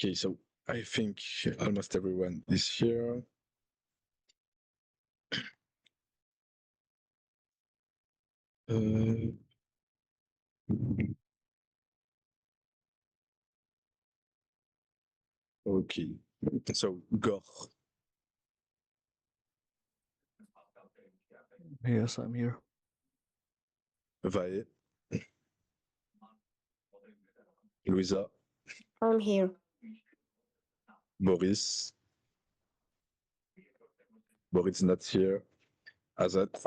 Okay, so I think almost everyone is here. Okay, so Gore. Yes, I'm here. Vae. Louisa. I'm here. Boris. Boris not here. Azat.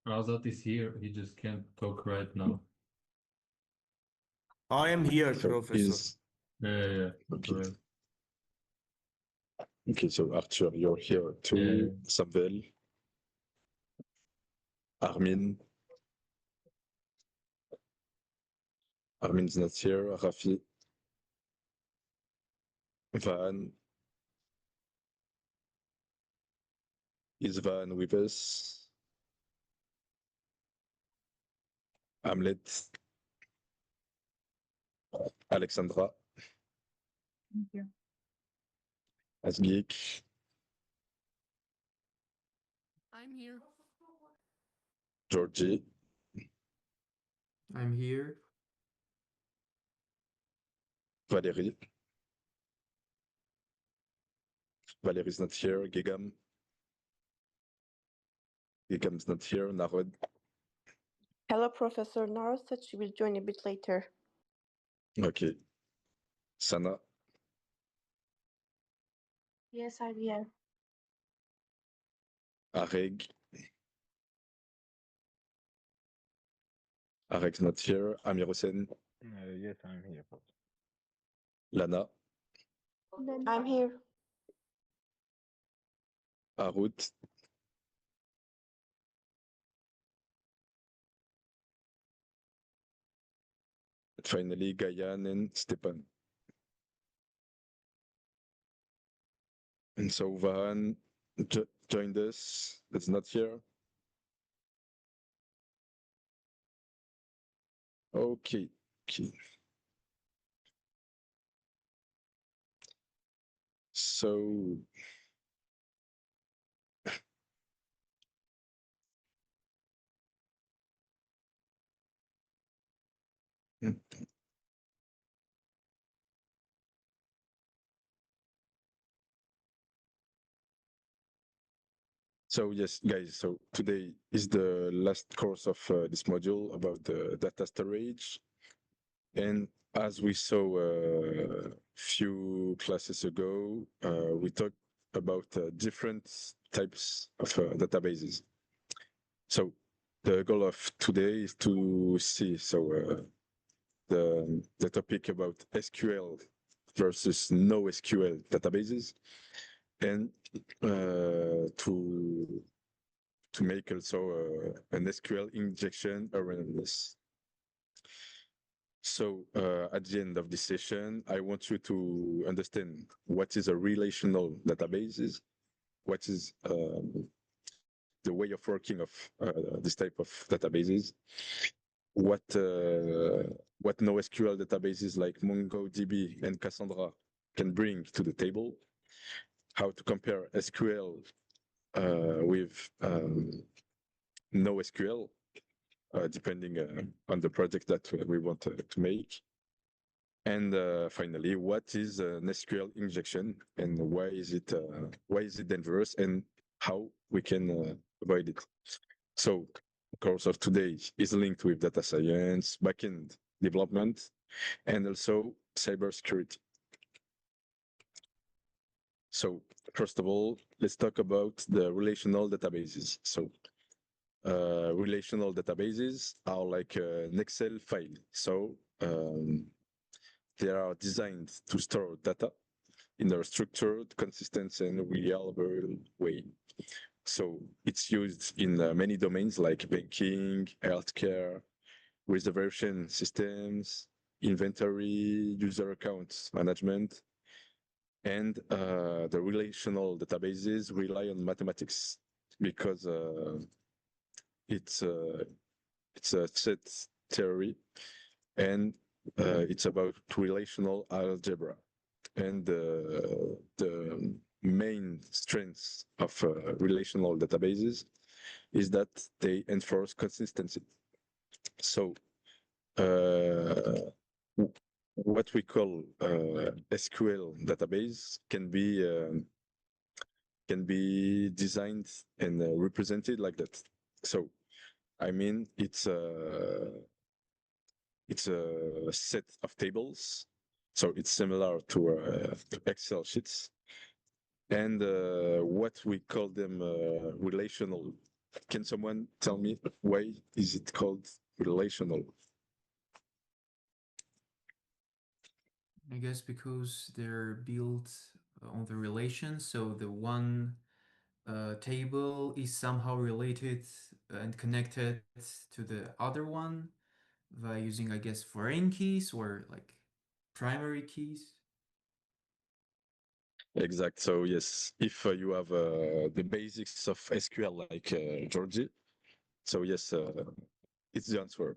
Azat is here. He just can't talk right now. I am here, So Professor. Yeah. Okay. Correct. Okay, so Arthur, you're here too. Samuel. Armin. Armin's not here. Rafi. Van. Is Van with us? Hamlet. Alexandra. Thank you. Asgeek. I'm here. Georgie. I'm here. Valérie. Valérie's not here. Gigam. Gigam's not here. Narod. Hello, Professor. Nara said she will join a bit later. Okay. Sana. Yes, I'm here. Areg. Areg's not here. Amir Hossein. Yes, I'm here. Lana. I'm here. Arut. Finally, Gayan and Stepan. And so Vahan joined us. That's not here. Okay. So yes, guys, so today is the last course of this module about the data storage. And as we saw a few classes ago, we talked about different types of databases. So the goal of today is to see the topic about SQL versus no SQL databases, and to make also an SQL injection around this. So at the end of this session, I want you to understand what is a relational databases, what is the way of working of this type of databases, what NoSQL databases like MongoDB and Cassandra can bring to the table, how to compare SQL with NoSQL, depending on the project that we want to make. And finally, what is an SQL injection and why is it dangerous and how we can avoid it? So the course of today is linked with data science, backend development, and also cybersecurity. So first of all, let's talk about the relational databases. So relational databases are like an Excel file. So they are designed to store data in a structured, consistent, and reliable way. So it's used in many domains like banking, healthcare, reservation systems, inventory, user accounts management, and the relational databases rely on mathematics because it's a set theory, and it's about relational algebra. And the main strengths of relational databases is that they enforce consistency. So what we call SQL database can be designed and represented like that. So I mean, it's a set of tables. So it's similar to Excel sheets. And what we call them relational. Can someone tell me why is it called relational? I guess because they're built on the relation, so the one table is somehow related and connected to the other one by using, I guess, foreign keys or like primary keys. Exact. So yes, if you have the basics of SQL like Georgie, so yes, it's the answer.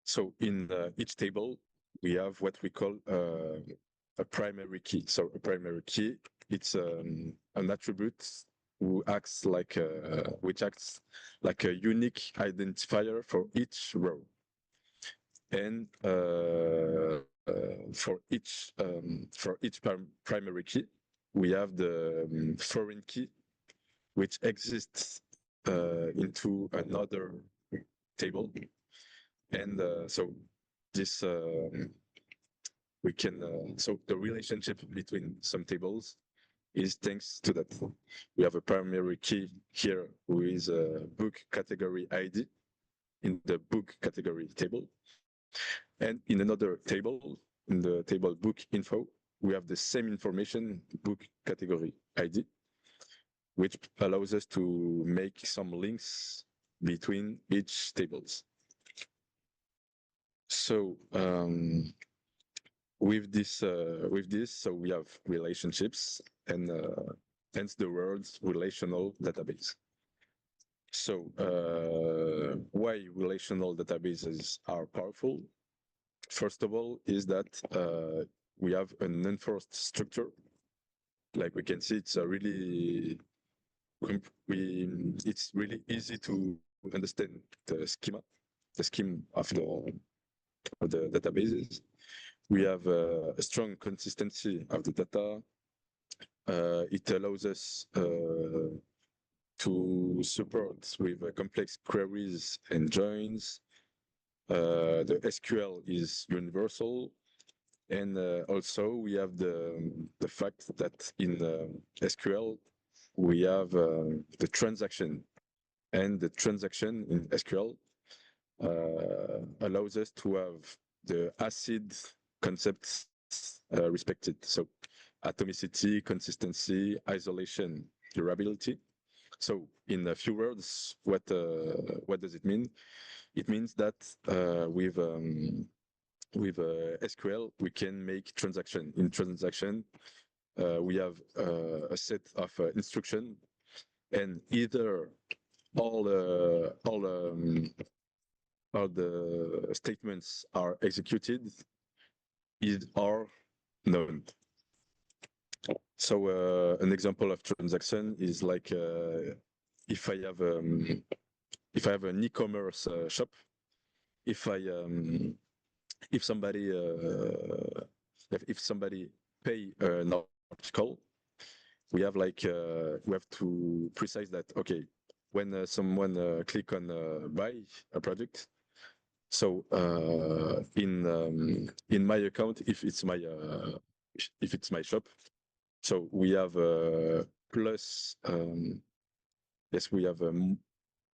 So in each table, we have what we call a primary key. So a primary key, it's an attribute which acts like a unique identifier for each row. And for each primary key, we have the foreign key, which exists into another table. And so this we can so the relationship between some tables is thanks to that. We have a primary key here who is a book category ID in the book category table. And in another table, in the table book info, we have the same information, book category ID, which allows us to make some links between each tables. So with this, so we have relationships, and hence the words relational database. So why relational databases are powerful? First of all, is that we have an enforced structure. Like we can see, it's a really it's really easy to understand the scheme of the databases. We have a strong consistency of the data. It allows us to support with complex queries and joins. The SQL is universal. And also we have the fact that in SQL, we have the transaction, and the transaction in SQL allows us to have the ACID concepts respected. So atomicity, consistency, isolation, durability. So in a few words, what does it mean? It means that with SQL, we can make transaction. In transaction, we have a set of instruction, and either all the statements are executed, are known. So an example of transaction is like if I have an e-commerce shop, if somebody pay an article, we have to precise that, okay, when someone click on buy a product, so in my account, if it's my shop, so we have plus yes, we have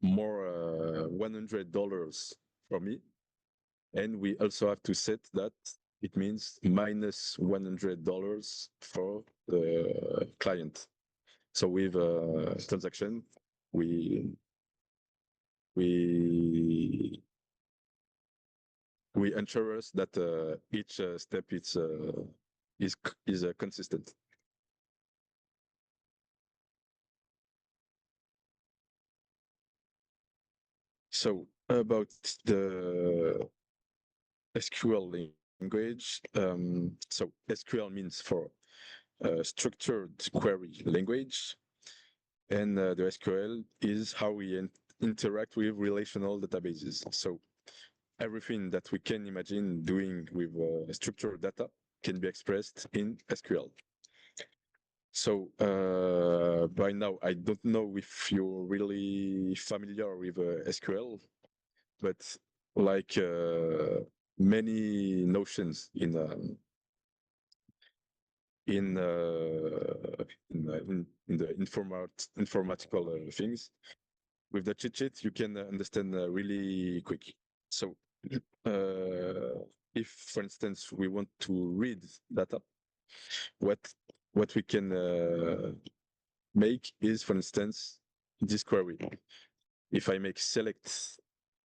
more $100 for me. And we also have to set that it means minus $100 for the client. So with transaction, we ensure us that each step is consistent. So about the SQL language. So SQL means for structured query language, and the SQL is how we interact with relational databases. So everything that we can imagine doing with structured data can be expressed in SQL. So by now, I don't know if you're really familiar with SQL, but like many notions in the informatical things, with the cheat sheet you can understand really quick. So if, for instance, we want to read data, what we can make is, for instance, this query. If I make select,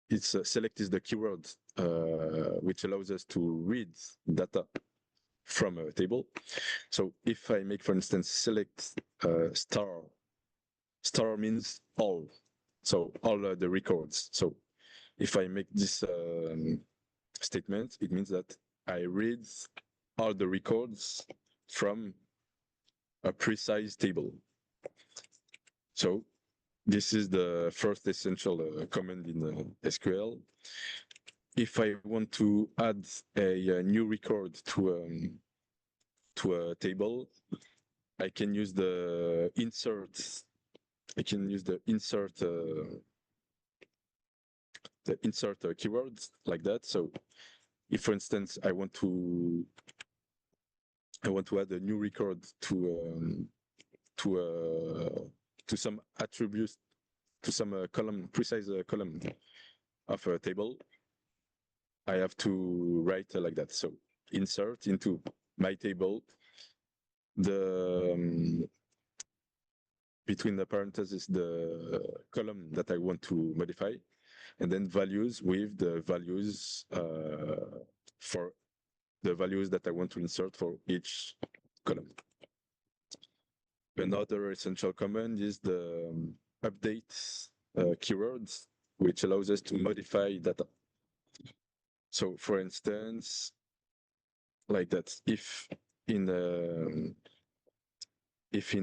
it's select is the keyword which allows us to read data from a table. So if I make, for instance, select star means all, so all the records. So if I make this statement, it means that I read all the records from a precise table. So this is the first essential command in SQL. If I want to add a new record to a table, I can use the insert. I can use the insert keyword like that. So if, for instance, I want to add a new record to some attributes, to some column, precise column of a table, I have to write like that. So insert into my table the between the parentheses the column that I want to modify, and then values with the values for the values that I want to insert for each column. Another essential command is the update keywords, which allows us to modify data. So, for instance, like that, if in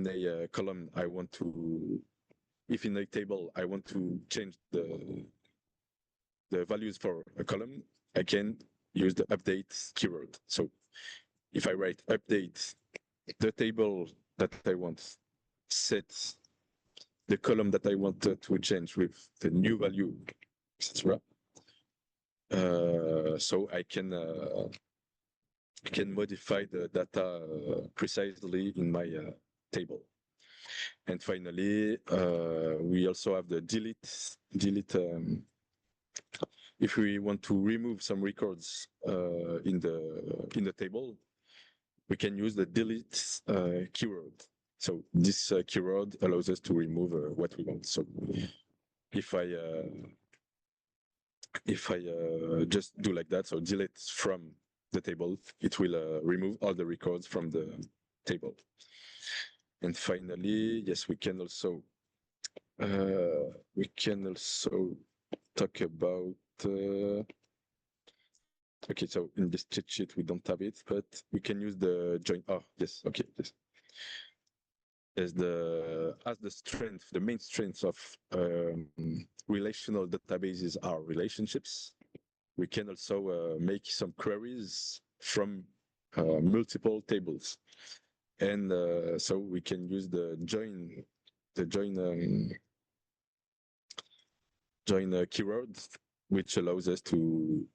a column I want to, if in a table I want to change the values for a column, I can use the update keyword. So if I write update the table that I want, set the column that I want to change with the new value, etc. So I can modify the data precisely in my table. And finally, we also have the delete. If we want to remove some records in the table, we can use the delete keyword. So this keyword allows us to remove what we want. So if I just do like that, so delete from the table, it will remove all the records from the table. And finally, yes, we can also talk about. Okay, so in this cheat sheet we don't have it, but we can use the join. Oh, yes, okay, yes. As the strength, the main strength of relational databases are relationships. We can also make some queries from multiple tables, and so we can use the join keyword, which allows us to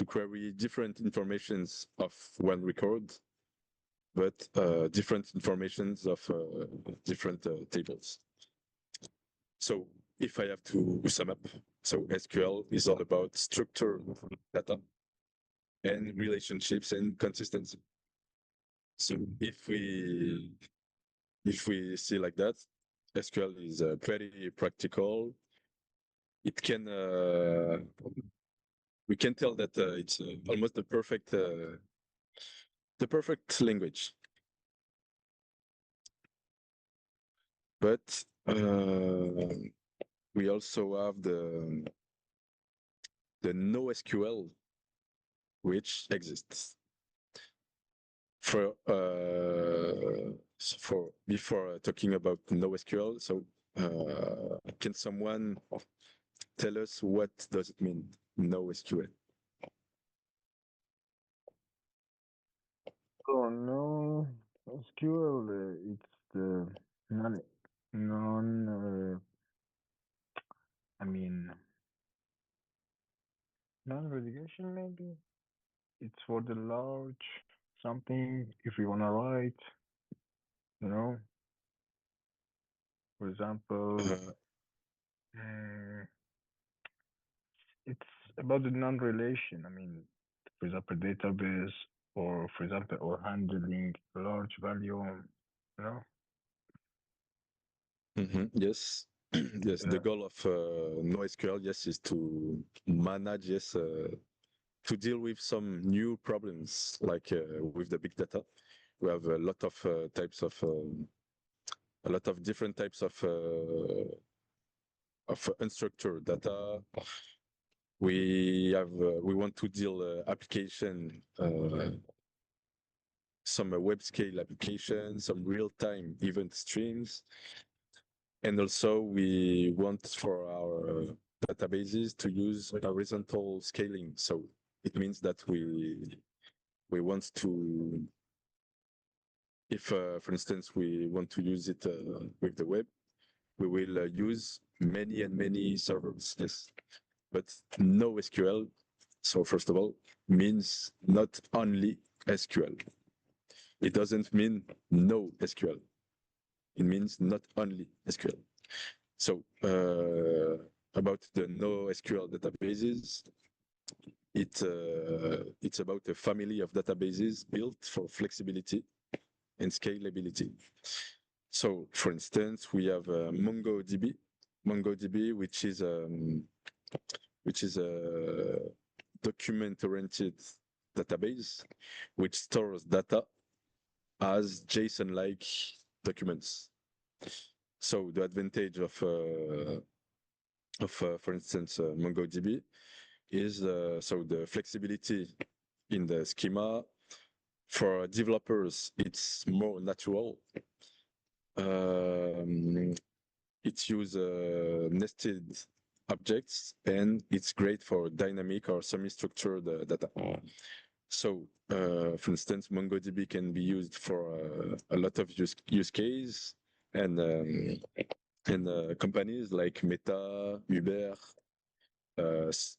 query different informations of one record, but different informations of different tables. So if I have to sum up, so SQL is all about structured data and relationships and consistency. So if we see like that, SQL is pretty practical. It can we can tell that it's almost the perfect language. But we also have the NoSQL, which exists. For before talking about NoSQL, so can someone tell us what does it mean, NoSQL? Oh no, SQL, it's the non, I mean, non-relegation maybe? It's for the large something if we wanna write, you know? For example, it's about the non-relation. I mean, for example, database or for example, or handling large volume, you know? Yes, yes. The Yeah. goal of NoSQL, yes, is to manage, yes, to deal with some new problems like with the big data. We have a lot of types of a lot of different types of unstructured data. We have we want to deal application, some web scale applications, some real time event streams, and also we want for our databases to use horizontal scaling. So it means that we want to, if for instance we want to use it with the web, we will use many and many servers. Yes, but NoSQL. So first of all, means not only SQL. It doesn't mean no SQL. It means not only SQL. So about the NoSQL databases, it's about a family of databases built for flexibility and scalability. So, for instance, we have MongoDB, which is a document-oriented database which stores data as JSON-like documents. So the advantage of for instance, MongoDB is so the flexibility in the schema. For developers, it's more natural. It uses nested objects, and it's great for dynamic or semi-structured data. So, for instance, MongoDB can be used for a lot of use case, and companies like Meta, Uber,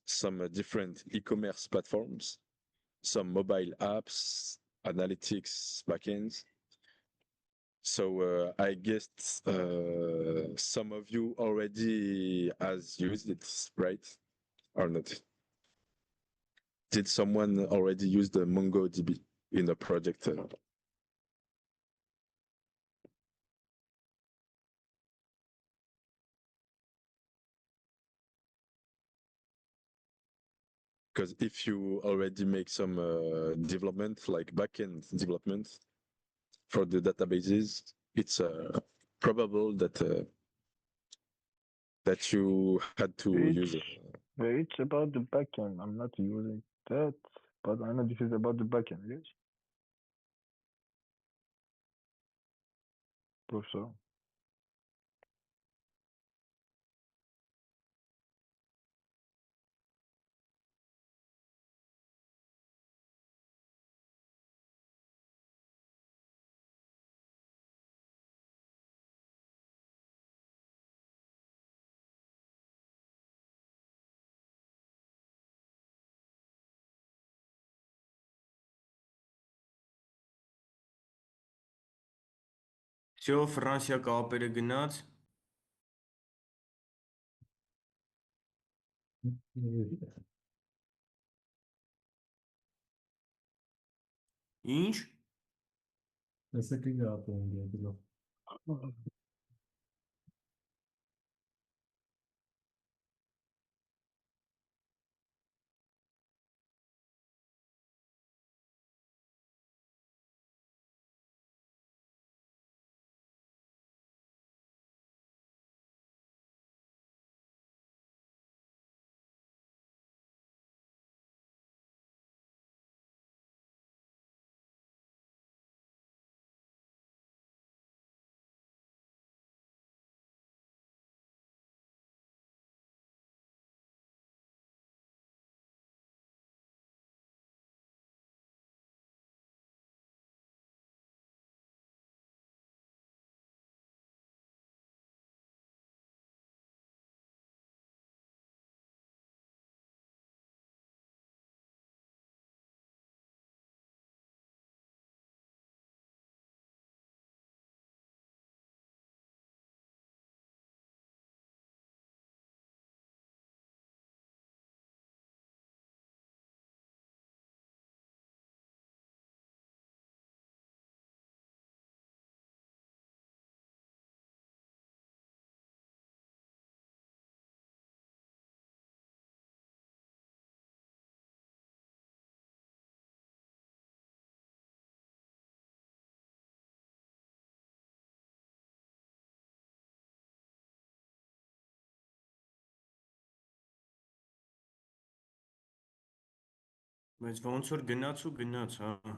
some different e-commerce platforms, some mobile apps, analytics backends. So I guess some of you already has used it, right? Or not? Did someone already use the MongoDB in a project? Because if you already make some development, like backend development for the databases, it's probable that that you had to use it. But it's about the backend. I'm not using that, but I know this is about the backend, yes? Professor. Всё, Ֆրանսիա կապերը գնաց։ Ինչ։ Essa que gato, um Բայց ոնց որ գնաց ու գնաց, հա։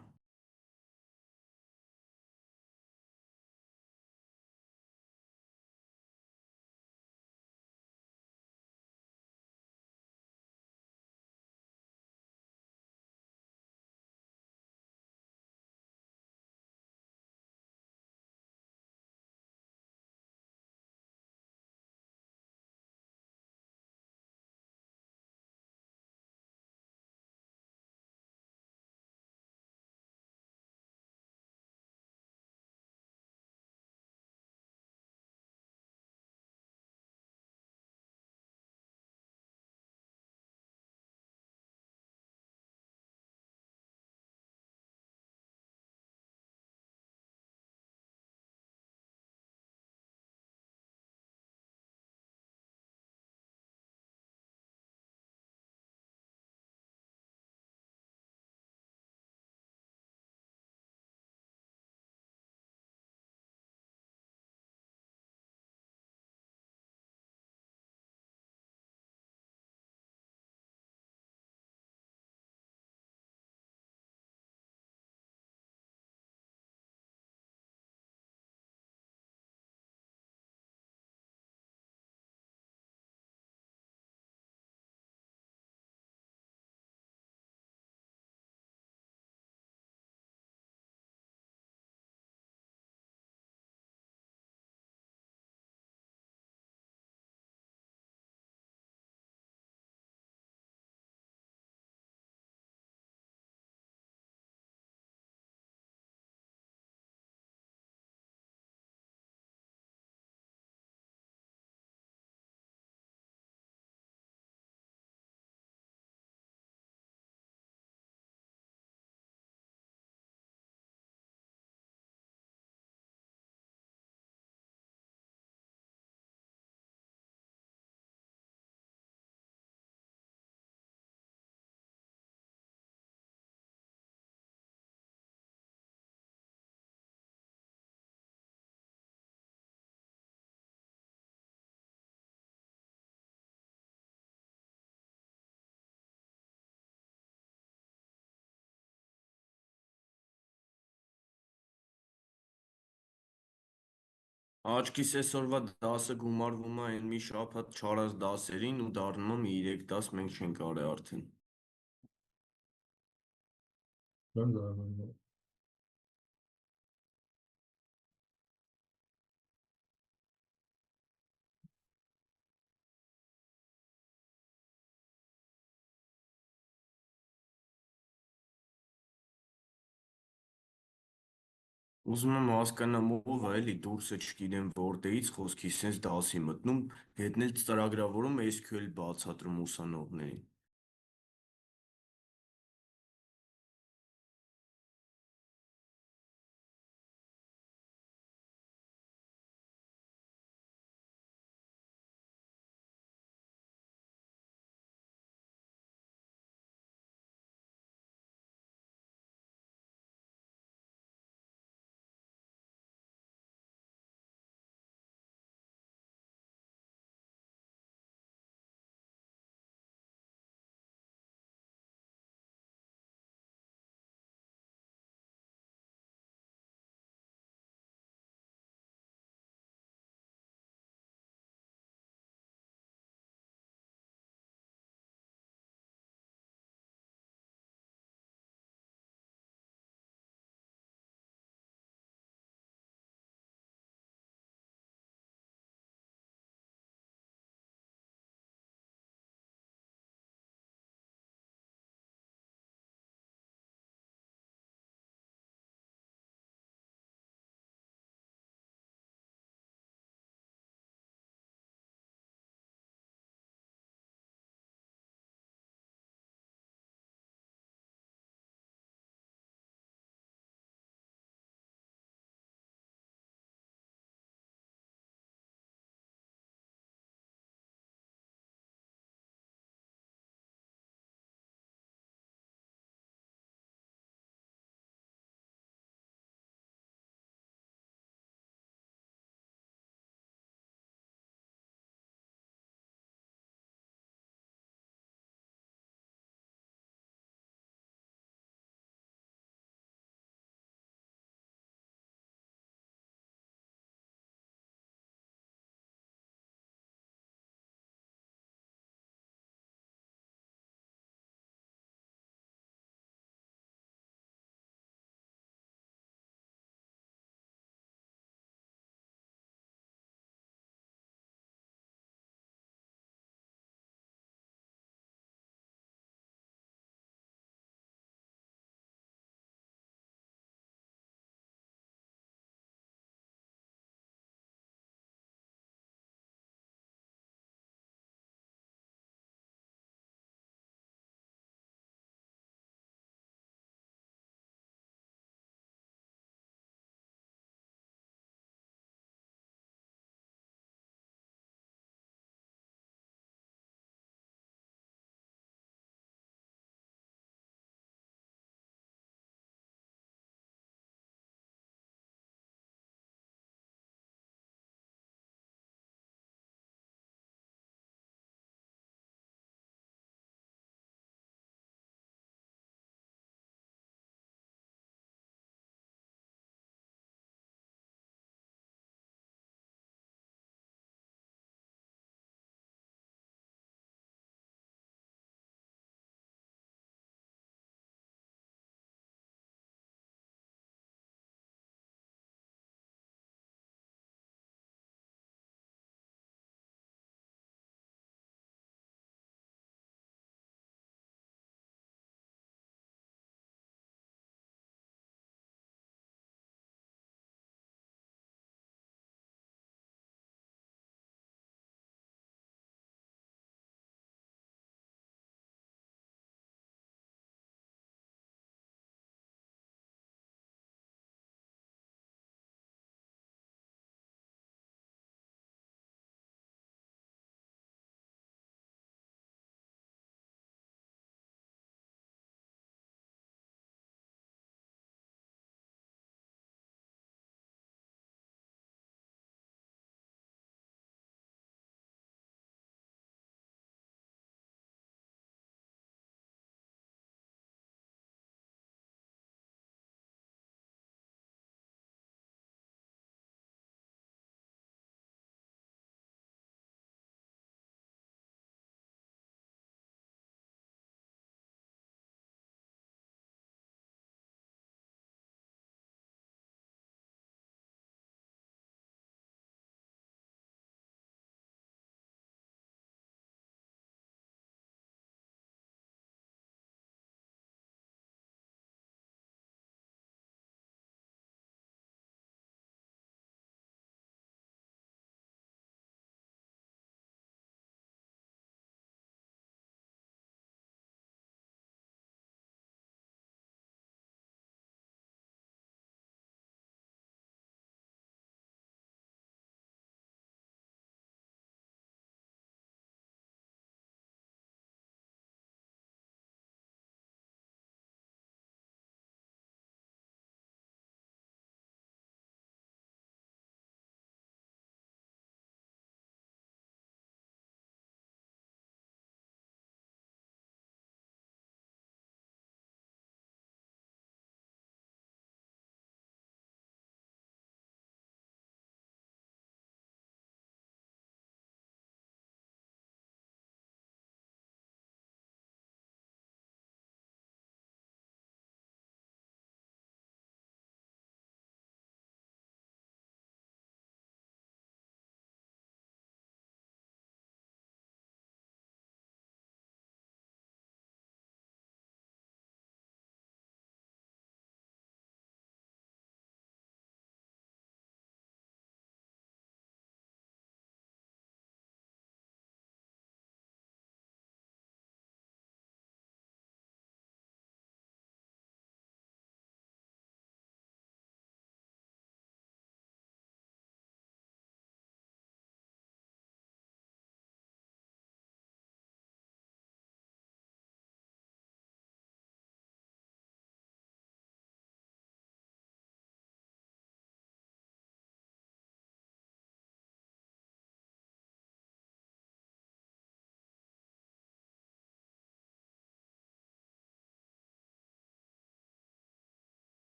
Աչքիս այսօրվա դասը գումարվում է այն մի շաբաթ չարած դասերին ու դառնում է մի 3 դաս մենք չենք արել արդեն։ Ben de öyle. Ուզում եմ հասկանամ ով է էլի դուրսը չգիտեմ որտեղից խոսքի սենց դասի մտնում, հետնել ծրագրավորում SQL բացատրում ուսանողներին։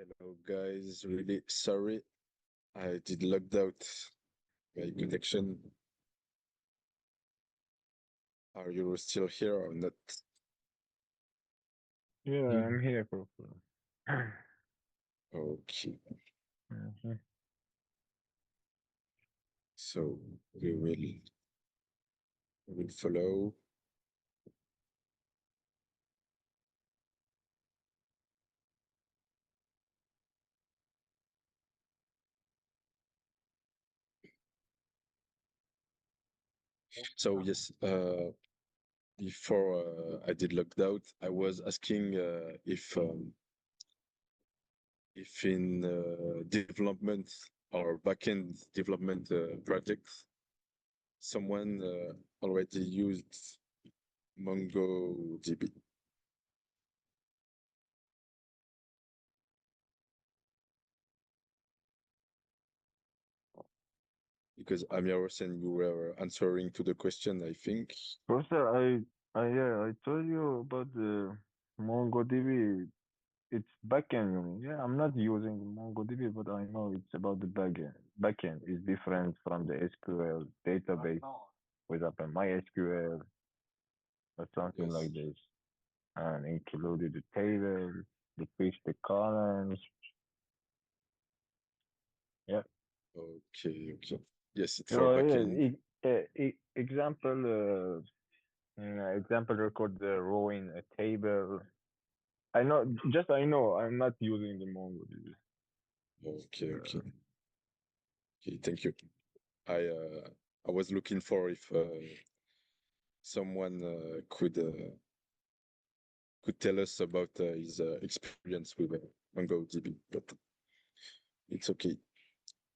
Hello guys, really sorry. I did logged out my connection. Are you still here or not? Yeah, I'm here, Professor. Okay, Mhm. so we will follow. So yes, before I did logged out, I was asking if in development or backend development projects, someone already used MongoDB. Because Amiros and you were answering to the question, I think. Professor, yeah, I told you about the MongoDB. It's backend. You mean? Yeah, I'm not using MongoDB, but I know it's about the backend. Backend is different from the SQL database, for example, MySQL or something Yes. like this, and included the table, the fish, the columns. Yeah. Okay, okay. Yes, it's So for yeah, backend. example record the row in a table. I know I'm not using the MongoDB. Okay, okay. Okay, thank you. I was looking for if someone could tell us about his experience with MongoDB, but it's okay.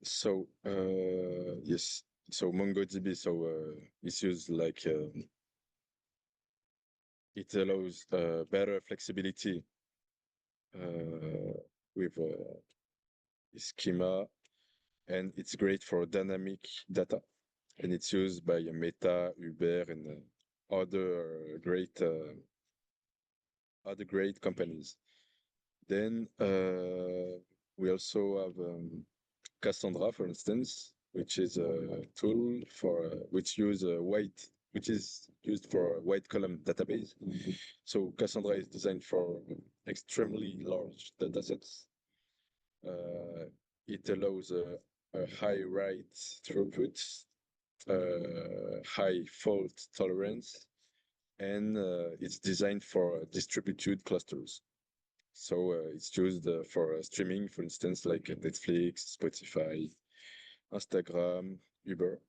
So yes, so MongoDB, so it's used like it allows better flexibility with schema, and it's great for dynamic data, and it's used by Meta, Uber, and other great companies. Then we also have Cassandra, for instance, which is a tool for which is used for a white column database. So Cassandra is designed for extremely large datasets. It allows a high write throughput, high fault tolerance, and it's designed for distributed clusters. So it's used for streaming, for instance, like Netflix, Spotify, Instagram, Uber.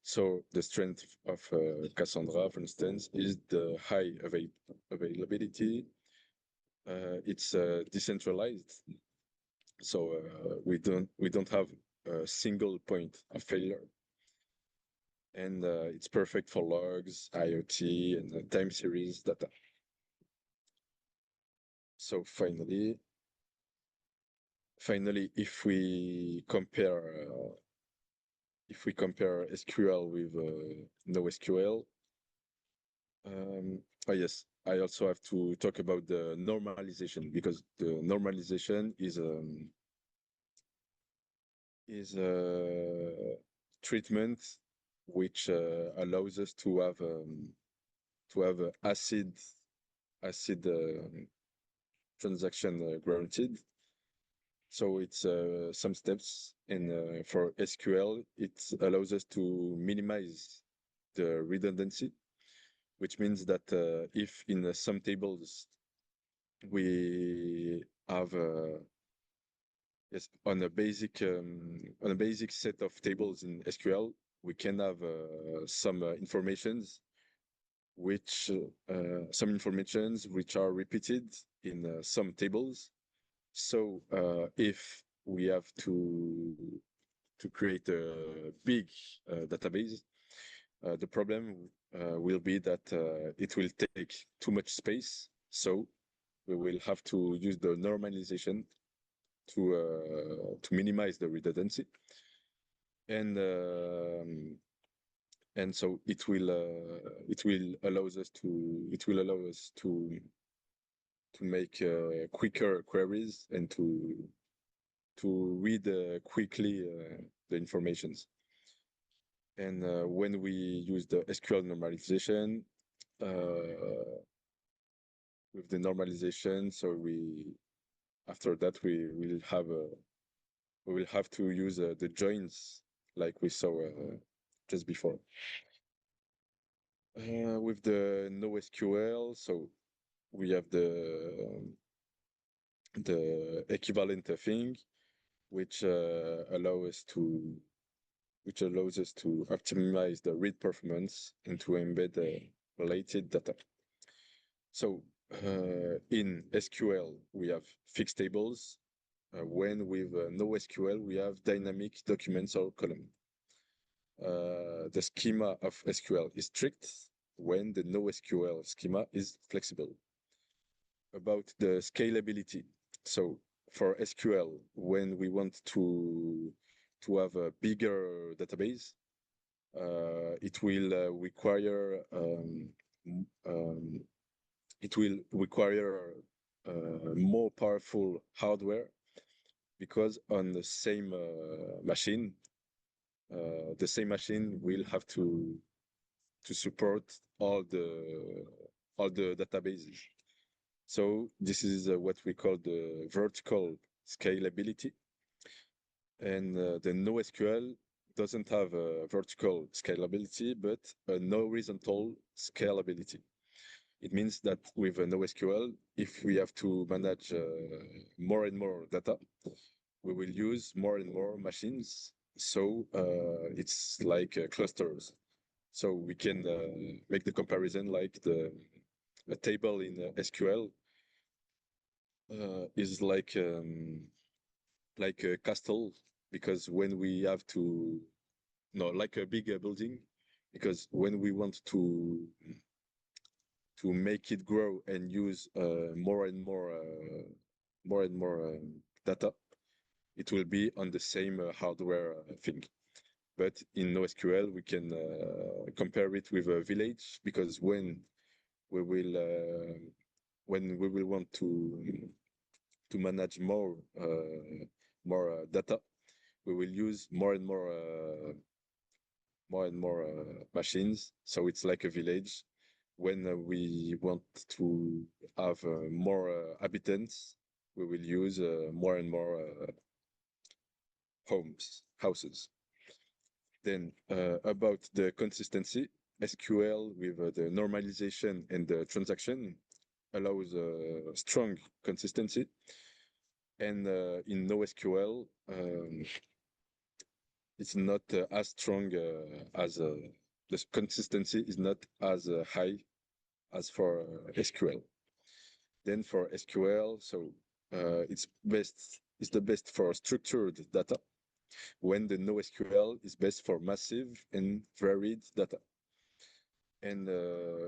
So the strength of Cassandra, for instance, is the high availability. It's decentralized, so we don't have a single point of failure, and it's perfect for logs, IoT, and time series data. So finally, if we compare SQL with NoSQL, oh yes, I also have to talk about the normalization, because the normalization is a treatment which allows us to have a acid transaction granted. So it's some steps, and for SQL, it allows us to minimize the redundancy, which means that if in some tables we have yes, on a basic set of tables in SQL, we can have some informations which are repeated in some tables. So if we have to create a big database, the problem will be that it will take too much space. So we will have to use the normalization to minimize the redundancy, and so it will allow us to make quicker queries and to read quickly the informations. And when we use the SQL normalization, with the normalization, so after that we will have to use the joins like we saw just before. With the NoSQL, so we have the equivalent thing, which allows us to optimize the read performance and to embed related data. So in SQL we have fixed tables. When with NoSQL we have dynamic documents or column. The schema of SQL is strict when the NoSQL schema is flexible. About the scalability. So for SQL, when we want to have a bigger database, it will require more powerful hardware, because on the same machine, the same machine will have to support all the databases. So this is what we call the vertical scalability. And the NoSQL doesn't have a vertical scalability, but a horizontal scalability. It means that with a NoSQL, if we have to manage more and more data, we will use more and more machines. So it's like clusters. So we can make the comparison like a table in SQL is like a castle, because when we have to, no, like a big building, because when we want to make it grow and use more and more data, it will be on the same hardware thing. But in NoSQL, we can compare it with a village, because when we will want to manage more data, we will use more and more machines. So it's like a village. When we want to have more inhabitants, we will use more and more houses. Then about the consistency, SQL with the normalization and the transaction allows strong consistency. And in NoSQL, it's not as strong as the consistency is not as high as for SQL. Then for SQL, so it's the best for structured data, when the NoSQL is best for massive and varied data. And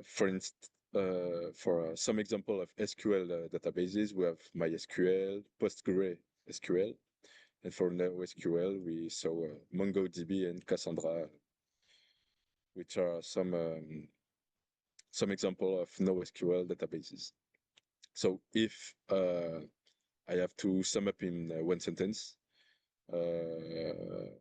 for instance, for some example of SQL databases, we have MySQL, PostgreSQL, and for NoSQL, we saw MongoDB and Cassandra, which are some example of NoSQL databases. So if I have to sum up in one sentence,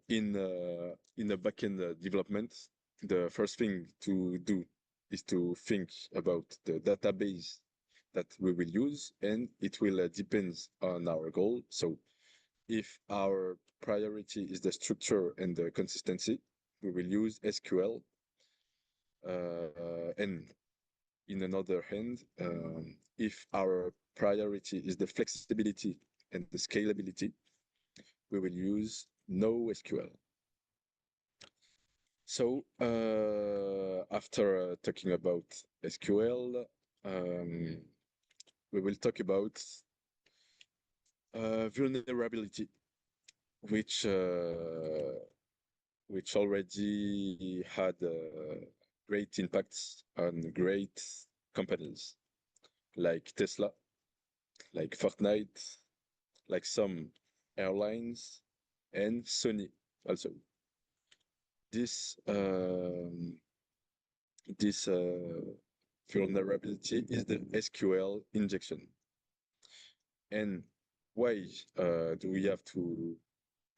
in a backend development, the first thing to do is to think about the database that we will use, and it will depend on our goal. So if our priority is the structure and the consistency, we will use SQL. And in another hand, if our priority is the flexibility and the scalability, we will use NoSQL. So after talking about SQL, we will talk about vulnerability, which already had great impacts on great companies like Tesla, like Fortnite, like some airlines, and Sony also. This vulnerability is the SQL injection. And why do we have to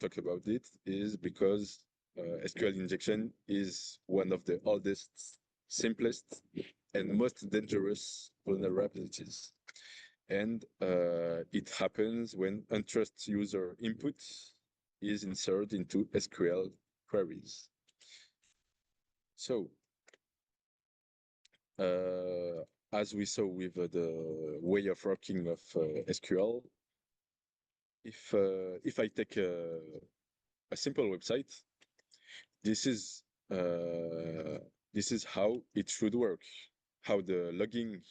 talk about it? Is because SQL injection is one of the oldest, simplest, and most dangerous vulnerabilities. And it happens when untrusted user input is inserted into SQL queries. So, as we saw with the way of working of SQL, if I take a simple website, this is how it should work, how the logging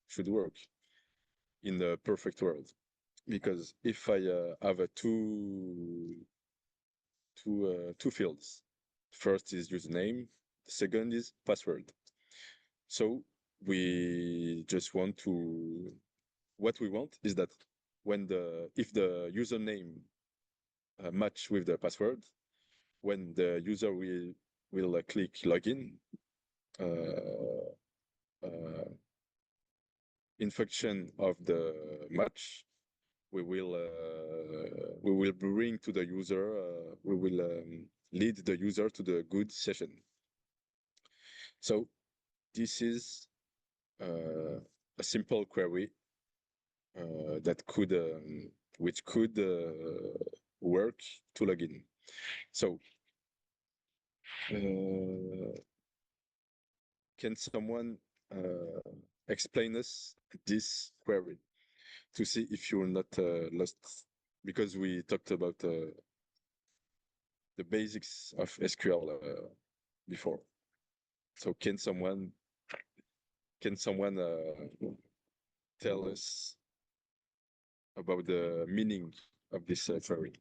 should work in the perfect world. Because if I have two fields, first is username, the second is password. So we just want to, what we want is that when if the username match with the password, when the user will click login, in function of the match, we will bring to the user, we will lead the user to the good session. So this is a simple query that could, which could work to log in. So can someone explain us this query to see if you're not lost? Because we talked about the basics of SQL before. So can someone tell us about the meaning of this query?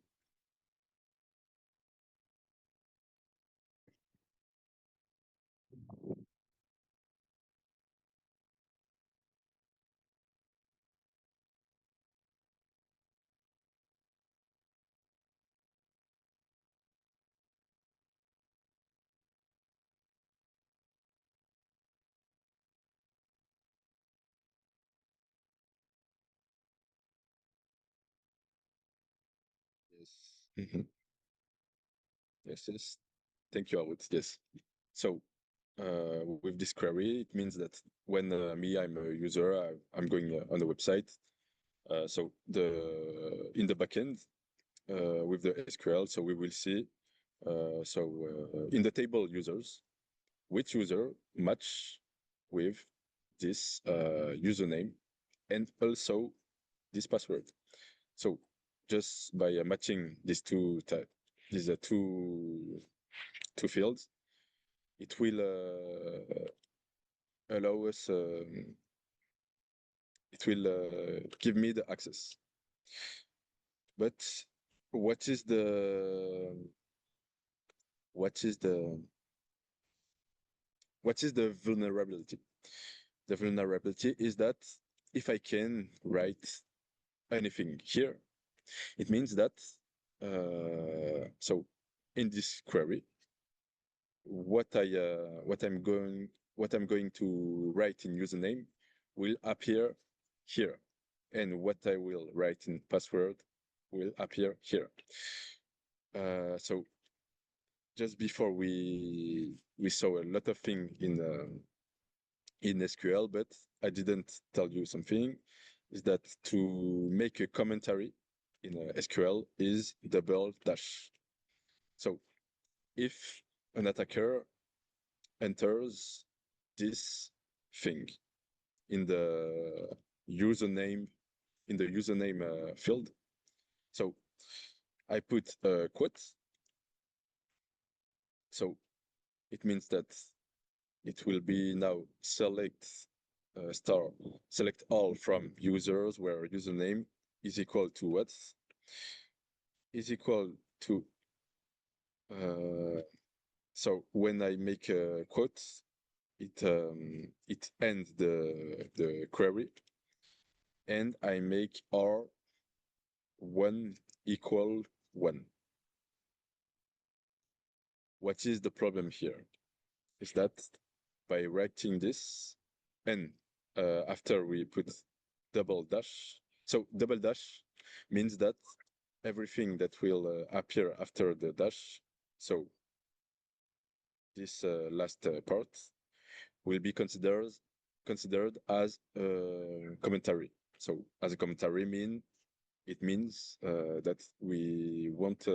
Yes. Mm-hmm. Yes, yes. Thank you, Arut. Yes. So with this query, it means that when I'm a user, I'm going on the website. So in the backend with the SQL, so we will see in the table users, which user match with this username and also this password. So just by matching these two fields, it will allow us. It will give me the access. But what is the vulnerability? The vulnerability is that if I can write anything here, it means that so in this query, what I'm going to write in username will appear here, and what I will write in password will appear here. So just before we saw a lot of things in SQL, but I didn't tell you something, is that to make a commentary in SQL is double dash. So if an attacker enters this thing in the username field, so I put a quote. So it means that it will be now select all from users where username is equal to what? Is equal to so when I make a quote, it ends the query, and I make R1 equal 1. What is the problem here? Is that by writing this, and after we put double dash, So double dash means that everything that will appear after the dash, so this last part will be considered as a commentary. So as a commentary it means that we won't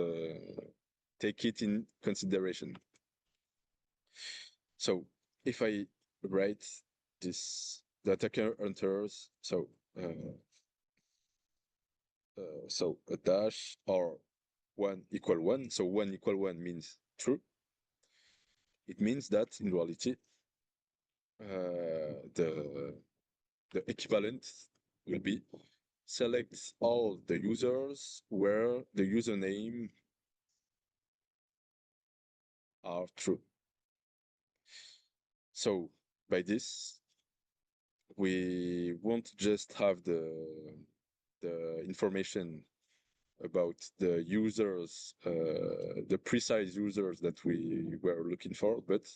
take it in consideration. So if I write this, the attacker enters, so a dash or 1 = 1. So 1 = 1 means true. It means that in reality, the equivalent will be select all the users where the username are true. So by this, we won't just have the information about the users, the precise users that we were looking for, but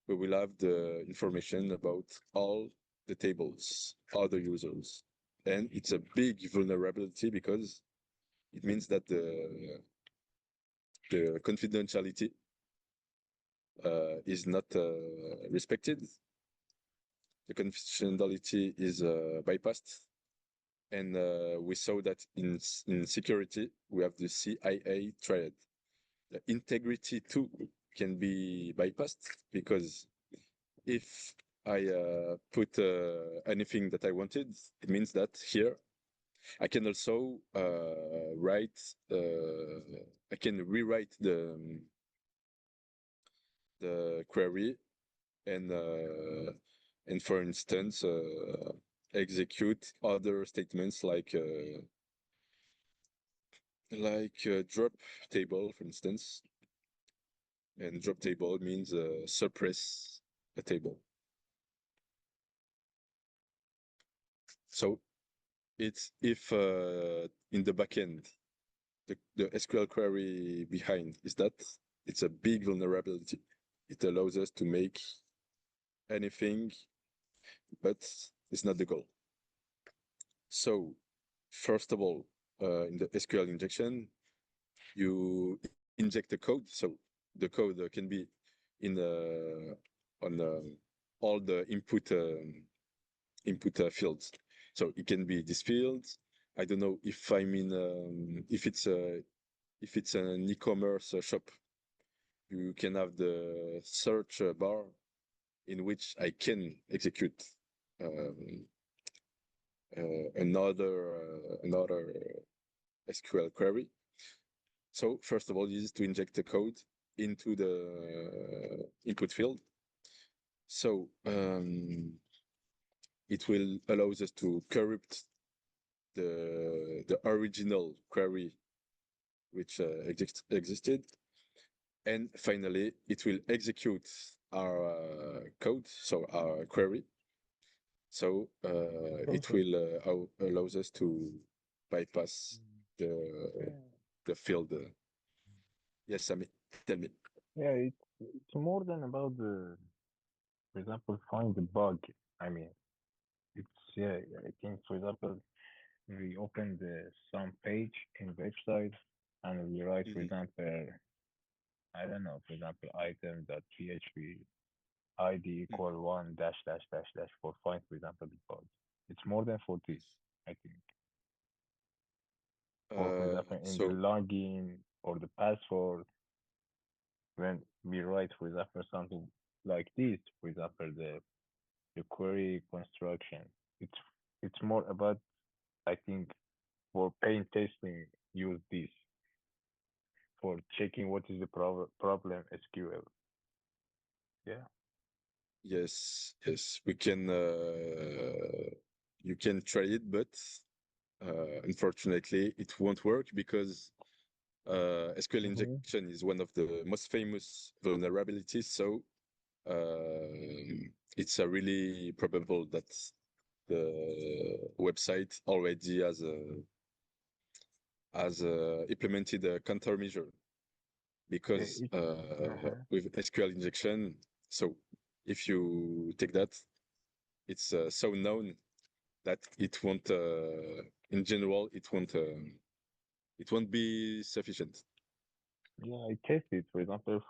we will have the information about all the tables, all the users. And it's a big vulnerability because it means that the confidentiality is not respected. The confidentiality is bypassed. And we saw that in security, we have the CIA triad. The integrity too can be bypassed because if I put anything that I wanted, it means that here I can also write, I can rewrite the query and for instance, execute other statements like drop table, for instance. And drop table means suppress a table. So it's if in the backend, the SQL query behind is that it's a big vulnerability. It allows us to make anything, but it's not the goal. So first of all, in the SQL injection, you inject the code. So the code can be in on all the input fields. So it can be this field. I don't know if I mean if it's an e-commerce shop, you can have the search bar in which I can execute another SQL query. So first of all, is to inject the code into the input field. So it will allow us to corrupt the original query which existed, and finally it will execute our code, so our query. So it will allows us to bypass the field. Yes, Sami, tell me. Yeah, it's more than about the, for example, find the bug. I mean, I think, for example, we open some page in website and we write, for example, I don't know, for example, item.php ID = 1 dash dash dash dash for find, for example, the bug. It's more than 40, I think. Or for example, in the login or the password, when we write, for example, something like this, for example, the query construction, it's more about, I think, for pain testing, use this for checking what is the problem SQL. Yeah. Yes, we can. You can try it, but unfortunately, it won't work because SQL injection is one of the most famous vulnerabilities. So it's really probable that the website already has implemented a countermeasure because with SQL injection, so if you take that, it's so known that it won't in general, it won't be sufficient. Yeah, I tested, for example,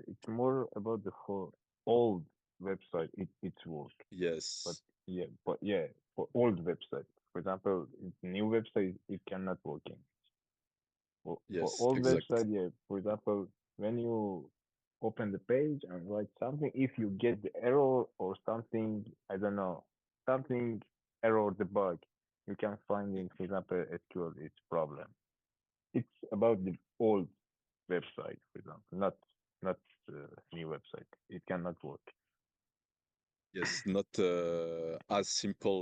it's more about the whole old website, it's work. Yes, But yeah, for old website, for example, new website, it cannot working. For yes, old exact. website, yeah, for example, when you open the page and write something, if you get the error or something, I don't know, something error the bug, you can find in, for example, SQL, it's problem. It's about the old website, for example, not new website. It cannot work. Yes, not as simple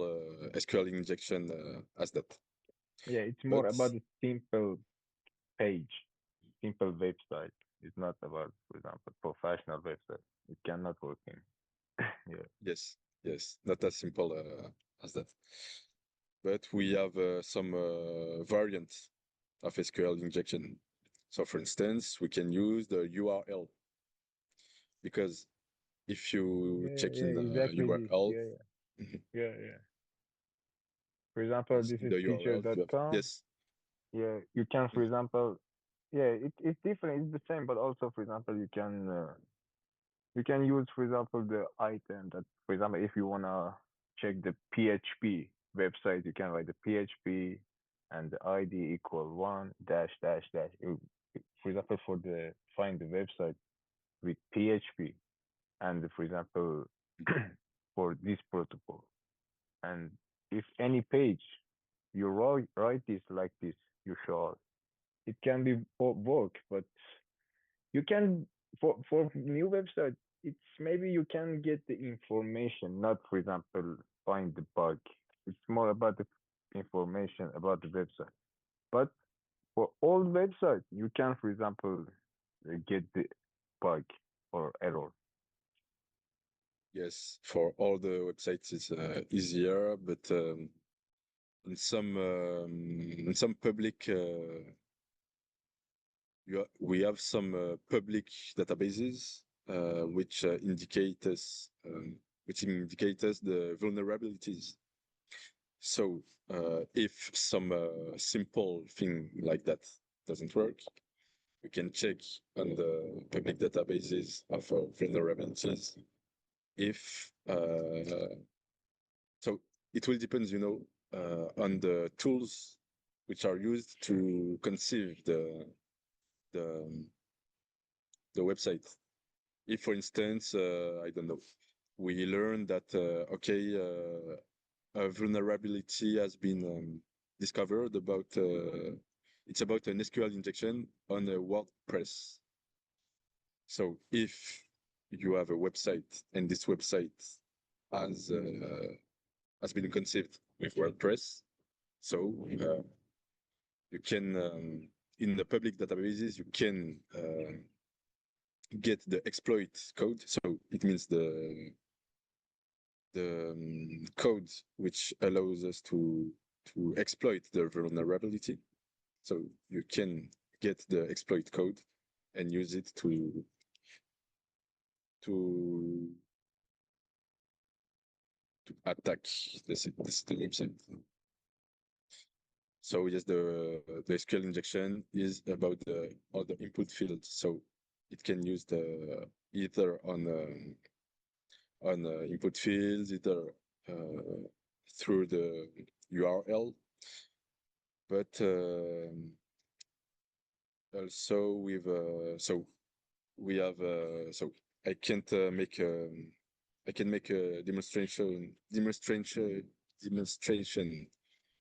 SQL injection as that. Yeah, it's But more about the simple page, simple website. It's not about, for example, professional website. It cannot work in. Yeah. yes, yes, not as simple as that. But we have some variants of SQL injection. So for instance, we can use the URL because if you Yeah, check yeah, in exactly this. URL, Yeah, yeah, mhm, yeah. For example, yes, this in is the URL, you have, teacher.com. yes, Yeah, you can, for mhm, example, yeah, it's different. It's the same, but also, for example, you can use, for example, the item that, for example, if you wanna check the PHP website, you can write the PHP and the ID equal one dash dash dash. For example, for the find the website with PHP and, for example, for this protocol. And if any page you write this like this, you show it can be work, but you can for new website, it's maybe you can get the information, not, for example, find the bug. It's more about the information about the website. But for old website, you can, for example, get the bug or error. yes. For all the websites, it's easier, but in some public we have some public databases which indicate us the vulnerabilities. So if some simple thing like that doesn't work, we can check on the public databases of vulnerabilities. If so, it will depend, on the tools which are used to conceive the the website. If, for instance, I don't know, we learn that okay, a vulnerability has been discovered about it's about an SQL injection on a WordPress. So if you have a website and this website has been conceived with WordPress, so you can in the public databases you can get the exploit code. So it means the code which allows us to exploit the vulnerability. So you can get the exploit code and use it to attack the website. So yes, the SQL injection is about all the input fields. So it can use the either on input fields, either through the URL, but also with so we have so I can't make I can make a demonstration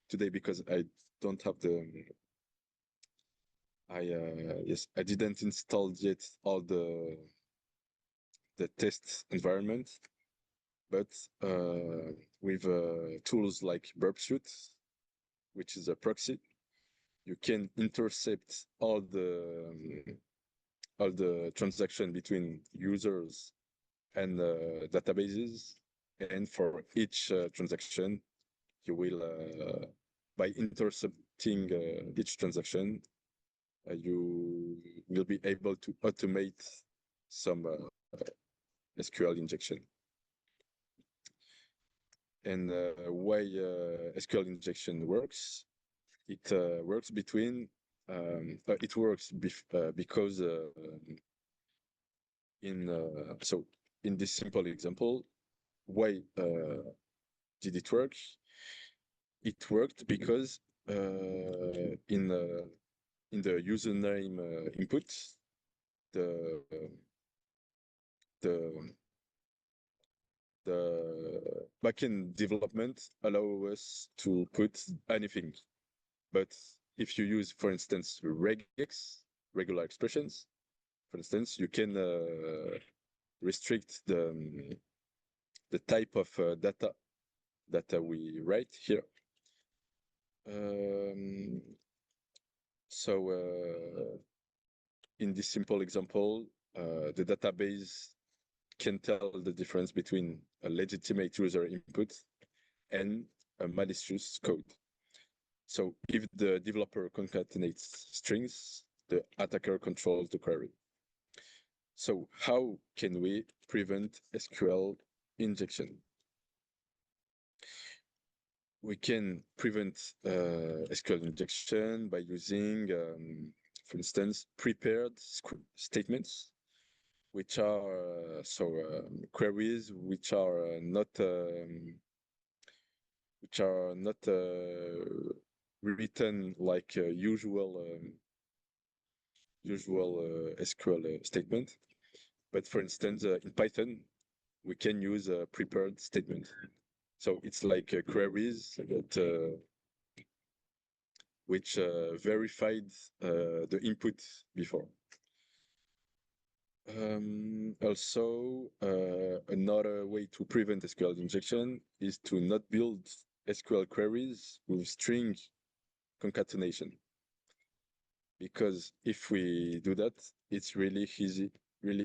today because I don't have the yes, I didn't install yet all the test environment, but with tools like Burp Suite, which is a proxy, you can intercept all the transaction between users and databases, and for each transaction, you will by intercepting each transaction, you will be able to automate some SQL injection. And why SQL injection works it works between it works because so in this simple example, why did it work? It worked because in the username input, the backend development allow us to put anything. But if you use, for instance, regex, regular expressions, for instance, you can restrict the type of data that we write here. So in this simple example, the database can tell the difference between a legitimate user input and a malicious code. So if the developer concatenates strings, the attacker controls the query. So how can we prevent SQL injection? We can prevent SQL injection by using, for instance, prepared statements, which are queries which are not written like usual SQL statement. But for instance, in Python, we can use a prepared statement. So it's like queries that which verified the input before. Also, another way to prevent SQL injection is to not build SQL queries with string concatenation. Because if we do that, it's really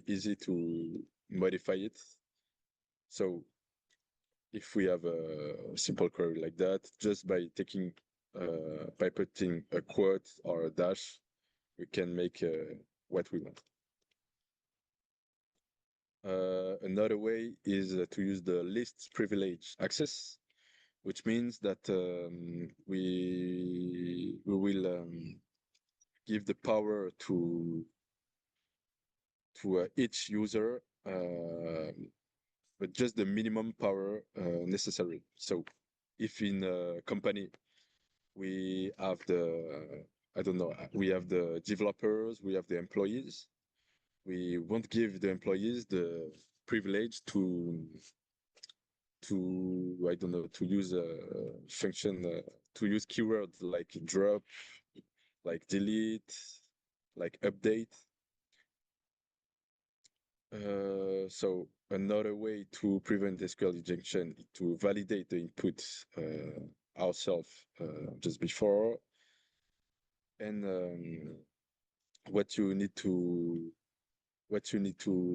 easy to modify it. So if we have a simple query like that, just by putting a quote or a dash, we can make what we want. Another way is to use the least privilege access, which means that we will give the power to each user, but just the minimum power necessary. So if in a company we have we have the developers, we have the employees, we won't give the employees the privilege to use a function, to use keywords like drop, like delete, like update. So another way to prevent SQL injection is to validate the input ourselves just before. And what you need to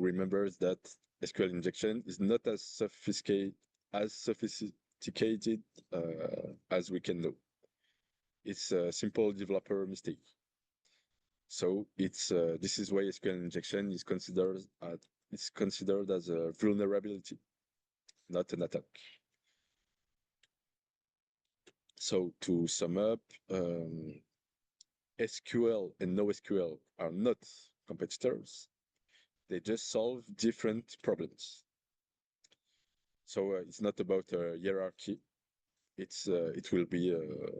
remember is that SQL injection is not as sophisticated as we can know. It's a simple developer mistake. So it's this is why SQL injection is considered as a vulnerability, not an attack. So to sum up, SQL and NoSQL are not competitors. They just solve different problems. So it's not about a hierarchy. It will be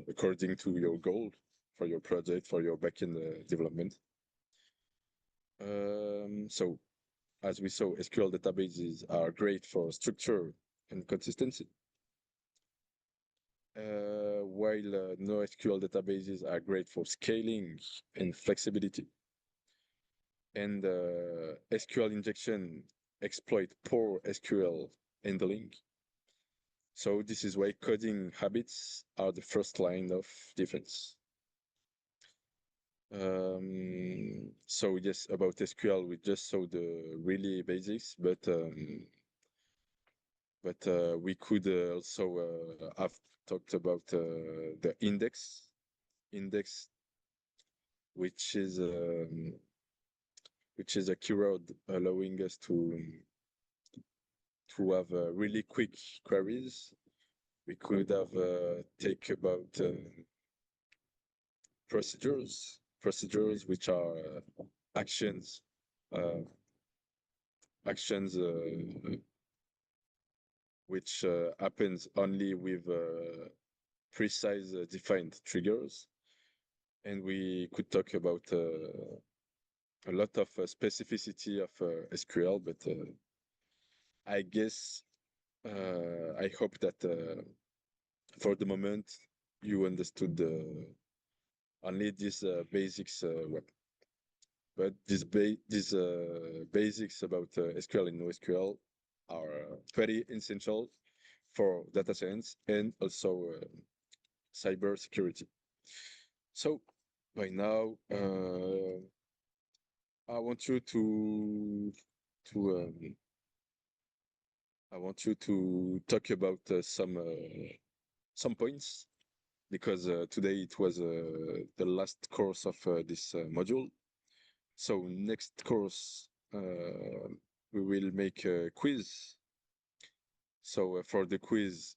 according to your goal for your project, for your backend development. So as we saw, SQL databases are great for structure and consistency, while NoSQL databases are great for scaling and flexibility. And SQL injection exploit poor SQL handling. So this is why coding habits are the first line of defense. So yes, about SQL, we just saw the really basics, but we could also have talked about the index, which is a keyword allowing us to have really quick queries. We could have take about procedures which are actions, actions which happens only with precise defined triggers. And we could talk about a lot of specificity of SQL, but I guess I hope that for the moment you understood only these basics. But these basics about SQL and NoSQL are very essential for data science and also cyber security. So by now, I want you to I want you to talk about some points, because today it was the last course of this module. So next course, we will make a quiz. So for the quiz,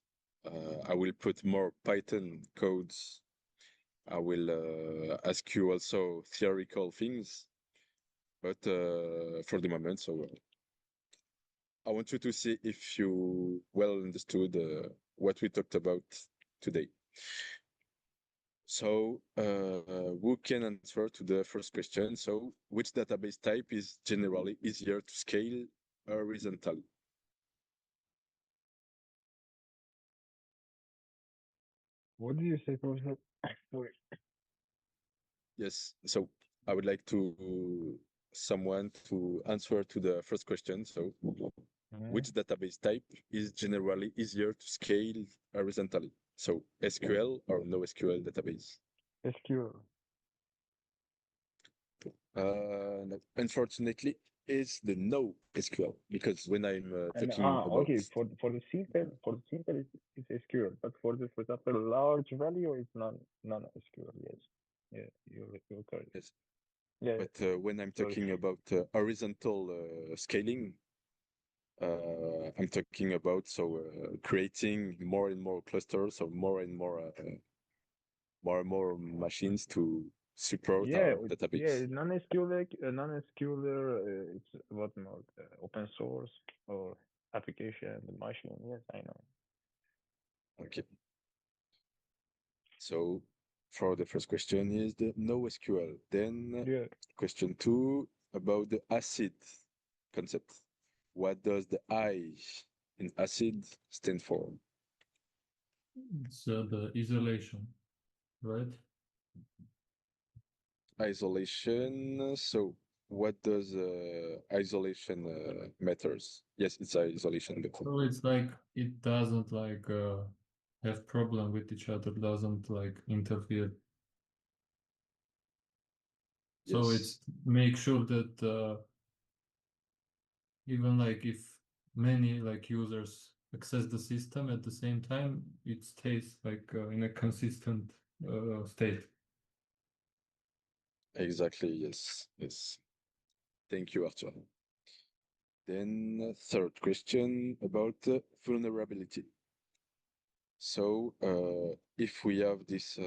I will put more Python codes. I will ask you also theoretical things, but for the moment, so I want you to see if you well understood what we talked about today. So who can answer to the first question? So which database type is generally easier to scale horizontally? What did you say, Professor? Sorry. Yes, so I would like someone to answer to the first question. So which database type is generally easier to scale horizontally? So SQL or NoSQL database? SQL. No, unfortunately, it's the NoSQL, because when I'm And talking about okay, for the simple it's SQL, but for example large value it's non SQL. Yes, yeah, you're correct. yes, Yeah, but when I'm sorry. talking about horizontal scaling, I'm talking about creating more and more clusters, so more and more machines to support Yeah, our database. non-SQL, it's what more open source or application machine. Yes, I know. Okay. So for the first question is the NoSQL. Then Yeah, question 2 about the ACID concept. What does the I in ACID stand for? It's the isolation, right? Isolation. So what does isolation matters? Yes, it's isolation method. So it's like it doesn't like have problem with each other, doesn't like interfere. So Yes, it's make sure that even like if many like users access the system at the same time, it stays like in a consistent state. exactly. Yes, yes. Thank you, Arthur. Then third question about vulnerability. So if we have this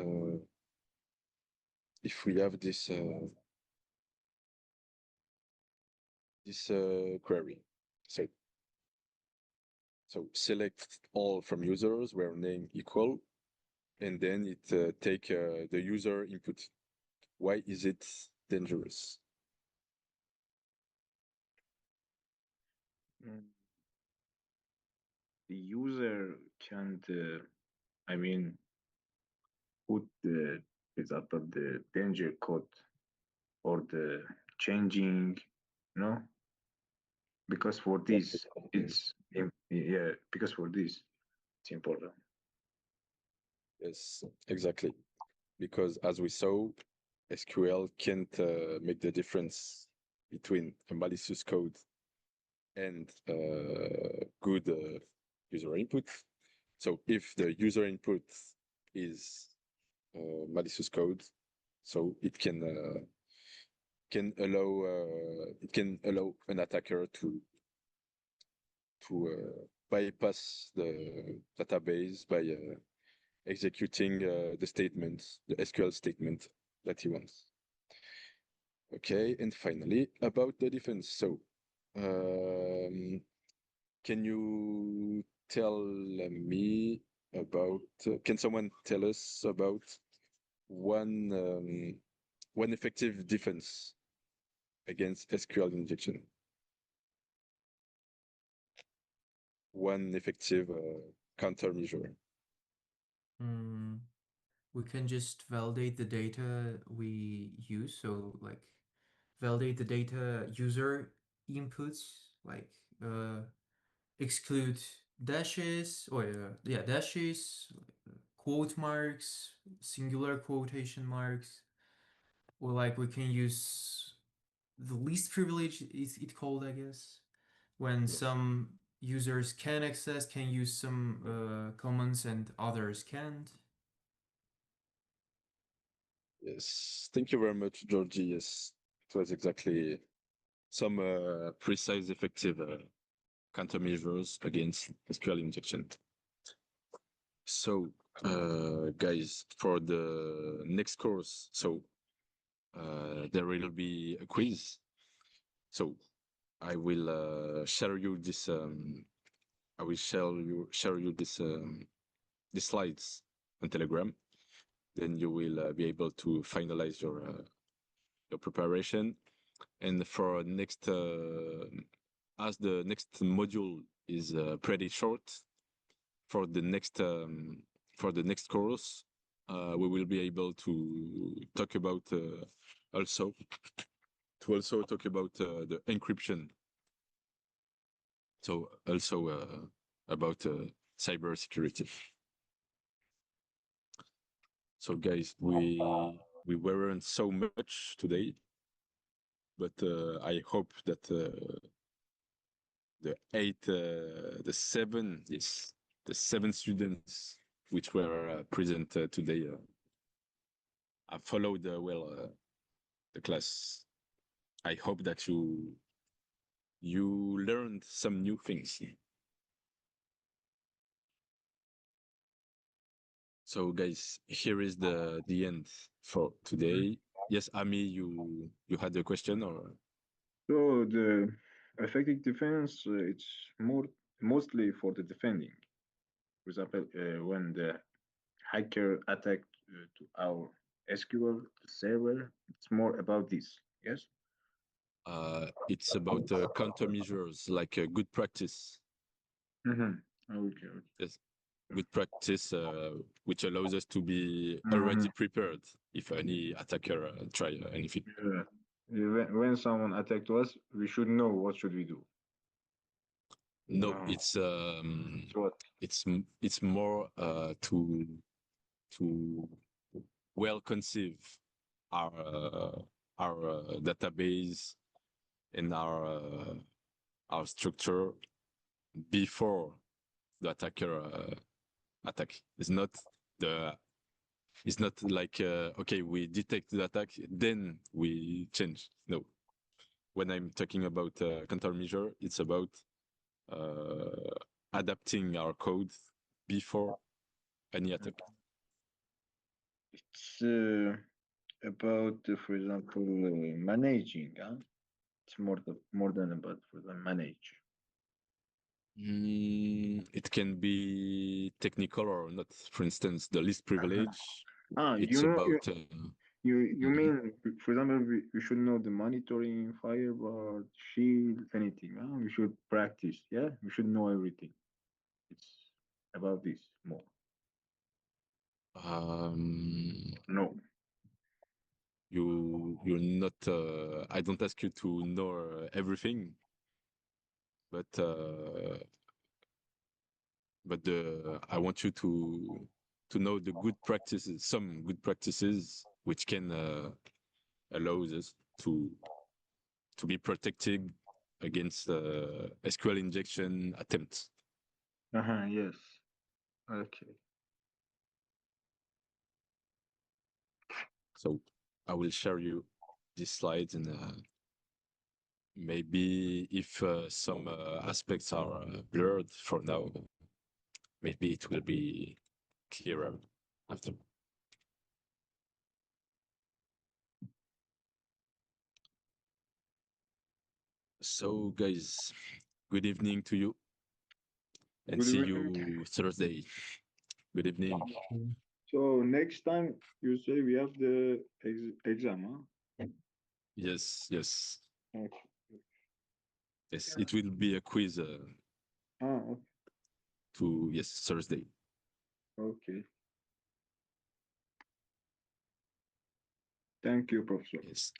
query, so select all from users where name equal, and then it take the user input. Why is it dangerous? The user can't, I mean, put the, for example, the danger code or the changing, you know, because for this, yeah, because for this, it's important. Yes, exactly. Because as we saw, SQL can't make the difference between a malicious code and good user input. So if the user input is malicious code, so it can allow an attacker to bypass the database by executing the statement, the SQL statement that he wants. Okay, and finally about the defense. So, can you tell me about? Can someone tell us about one effective defense against SQL injection? One effective countermeasure. We can just validate the data we use. So like validate the data user inputs, like exclude dashes or dashes, quote marks, singular quotation marks, or like we can use the least privilege is it called, I guess, when some users can use some commands and others can't. Yes, thank you very much, Georgie. Yes, it was exactly some precise, effective countermeasures against SQL injection. So, guys, for the next course, so there will be a quiz. So I will share you this. I will share you this the slides on Telegram. Then you will be able to finalize your preparation. And for next, as the next module is pretty short, for the next course, we will be able to talk about also talk about the encryption. So also about cyber security. So guys, we weren't so much today, but I hope that the seven students which were present today have followed well the class. I hope that you learned some new things. So guys, here is the end for today. Yes, Ami, you had a question or? So the effective defense, it's mostly for the defending. For example, when the hacker attacked to our SQL server, it's more about this. Yes. It's about countermeasures like good practice. Okay. Yes, good practice, which allows us to be already prepared if any attacker try anything. When someone attacked us, we should know what should we do. No, it's it's more to well conceive our database and our structure before the attacker attack. It's not like okay, we detect the attack, then we change. No, when I'm talking about countermeasure, it's about adapting our code before any attack. It's about, for example, managing. It's more than about for the manage. It can be technical or not. For instance, the least privilege. It's you know, about. you mean, for example, we should know the monitoring, firewall, shield, anything. We should practice. Yeah, we should know everything. It's about this more. No. You're not. I don't ask you to know everything, but I want you to know the good practices, some good practices which can allow us to be protected against SQL injection attempts. Yes. Okay. So I will share you these slides, and maybe if some aspects are blurred for now, maybe it will be clearer after. So, guys, good evening to you, and Good see evening. you Thursday. Good evening. So next time you say we have the exam, huh? Yes, yes, Okay. yes. It will be a quiz Okay. to yes Thursday. Okay. Thank you, Professor. Yes,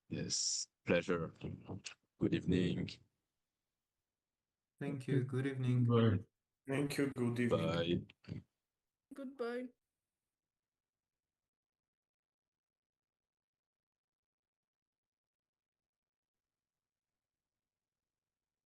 yes. Pleasure. Good evening. Thank you. Good evening. Bye. Thank you, good evening. Bye. Goodbye.